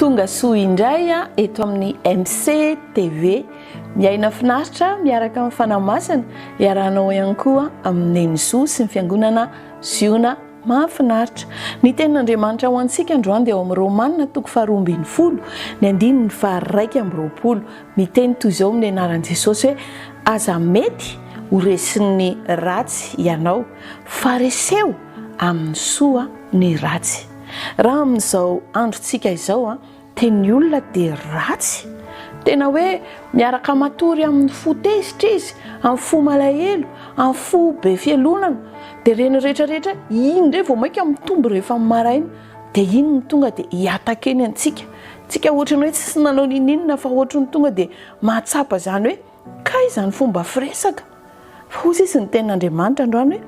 Tonga soa indray eto amin'ny Mctv Miaina Finaritra Miaraka Amin'Ny Fanahy Masina iarahanao ihany koa amin'ny Neny Zo sy ny fiangonana Ziona mahafinaritra. Ny tenin'Andriamanitra ho antsika androany dia ao amin'ny Romanina toko 12 ny andininy 2:20 miteny toy izao amin'ny anaran'i Jesosy hoe aza mety ho resin'ny ratsy ianao fa reseo amin'ny soa ny ratsy. Raha amin'izao androntsika izao teny olona dia ratsy, tena hoe miaraka matory amin'ny fo tezitra izy, amin'ny fo malahelo, amin'ny fo be fialonana, dia reny rehetrarehetra iny ndray vao maika mitombo rehefa maraina dia iny ny tonga dia hiataka eny antsika. Tsika ohatrany hoe tsy nanao ninina fa ohatrany tonga dia mahatsapa zany hoe kay izany fomba firesaka. Fa hozy izy ny tenin'Andriamanitra androany hoe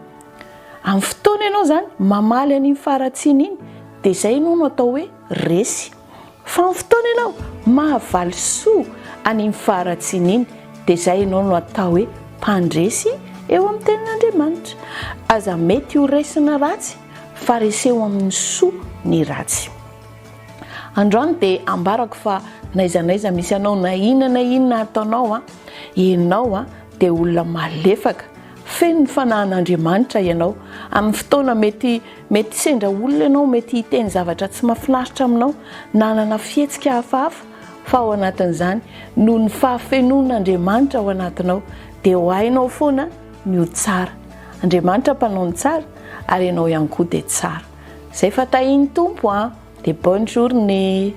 amin'ny fotoana ianao zany mamaly an'iny faharatsiana iny dia izay ianao no atao hoe resy. Fa amin'ny fotoana ianao mahavaly soa an'iny faharatsiana iny dia izay ianao no atao hoe mpandresy eo amin'ny tenin'Andriamanitra. Aza mety ho resina ratsy fa reseo amin'ny soa ny ratsy. Androany dia ambarako fa naiza misy anao na inona ataonao ianao dia olona malefaka, feno ny fanahin'Andriamanitra ianao. Amin'ny fotoana mety sendra olona ianao, mety hiteny zavatra tsy mahafinaritra aminao, nanana fihetsika hafahafa, fa ao anatin'izany noho ny fahafenon'Andriamanitra ao anatinao dia ho hainao foana ny ho tsara. Andriamanitra mpanao ny tsara ary ianao ihany koa dia tsara. Zay fa tahiny tompo dia bonne journée.